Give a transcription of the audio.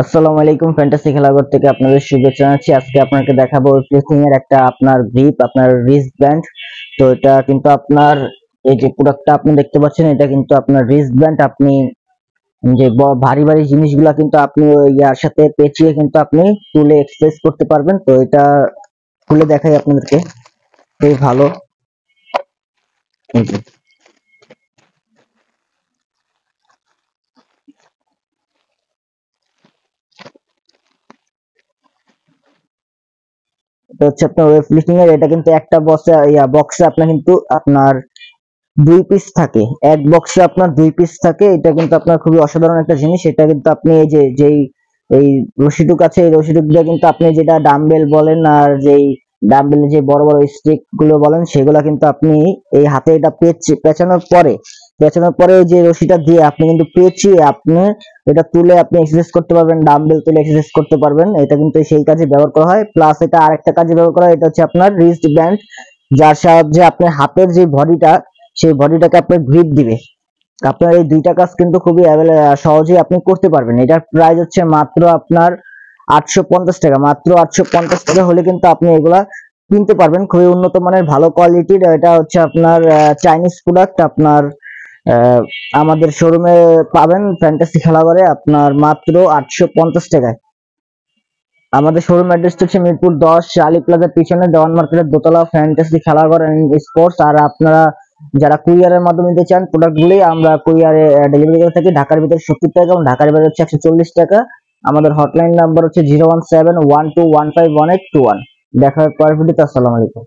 আসসালামু আলাইকুম, ফ্যান্টাসি খেলাঘর থেকে আপনাদের শুভেচ্ছা জানাচ্ছি। আজকে আপনাকে দেখাবো প্লেসিং এর একটা আপনার গ্রিপ, আপনার রিস্ট ব্যান্ড। তো এটা কিন্তু আপনার এই যে প্রোডাক্টটা আপনি দেখতে পাচ্ছেন, এটা কিন্তু আপনার রিস্ট ব্যান্ড। আপনি যে ভারী ভারী জিনিসগুলা কিন্তু আপনি ওই ইয়ার সাথে পেঁচিয়ে কিন্তু আপনি তুলে এক্সারসাইজ করতে পারবেন। তো এটা খুলে দেখাই আপনাদেরকে, খুবই ভালো। এই যে এটা হচ্ছে আপনার ওয়েট লিফটিং এর। এটা কিন্তু একটা বক্সে আপনার কিন্তু আপনার 2 পিস থাকে, এক বক্সে আপনার 2 পিস থাকে। এটা কিন্তু আপনার খুবই অসাধারণ একটা জিনিস। এটা কিন্তু আপনি এই যে যেই এই রশিটুক আছে, এই রশিটুক দিয়ে কিন্তু আপনি যেটা ডাম্বেল বলেন আর যেই ডাম্বেল যে বড় বড় স্টিক গুলো বলেন, সেগুলা কিন্তু আপনি এই হাতে এটা পেঁচানোর পরে ওই যে রশিটা দিয়ে আপনি কিন্তু পেঁচিয়ে আপনি এটা তুলে আপনি এক্সারসাইজ করতে পারবেন, ডাম্বেল তুলে এক্সারসাইজ করতে পারবেন। এটা কিন্তু সেই কাজে ব্যবহার করা হয়। প্লাস এটা আরেকটা কাজে ব্যবহার করা হয়, এটা হচ্ছে আপনার রিস্ট ব্যান্ড, যার সাহায্যে আপনার হাতের যে বডিটা, সেই বডিটাকে আপনার গ্রিপ দিবে। আপনার এই দুইটা কাজ কিন্তু খুবই সহজেই আপনি করতে পারবেন। এটার প্রাইস হচ্ছে মাত্র আপনার 850 টাকা। মাত্র 850 টাকা হলে কিন্তু আপনি এগুলা কিনতে পারবেন। খুবই উন্নত মানের ভালো কোয়ালিটির। এটা হচ্ছে আপনার চাইনিজ প্রোডাক্ট। আপনার আহ, আমাদের শোরুমে পাবেন ফ্যান্টাসি খেলাঘরে আপনার মাত্র 850 টাকায়। আমাদের শোরুম অ্যাড্রেস হচ্ছে মিরপুর 10, আলী প্লাজার পিছনে, দেওয়ান মার্কেটের দোতলা, ফ্যান্টাসি খেলাঘর এন্ড স্পোর্টস। আর আপনারা যারা কুরিয়ারের মাধ্যমে নিতে চান প্রোডাক্টগুলি, আমরা কুরিয়ারে ডেলিভারি করে থাকি। ঢাকার ভিতরে 70 টাকা এবং ঢাকার বাইরে হচ্ছে 140 টাকা। আমাদের হটলাইন নাম্বার হচ্ছে 01712151821। দেখা হবে পরের ভিডিওতে। আসসালামু আলাইকুম।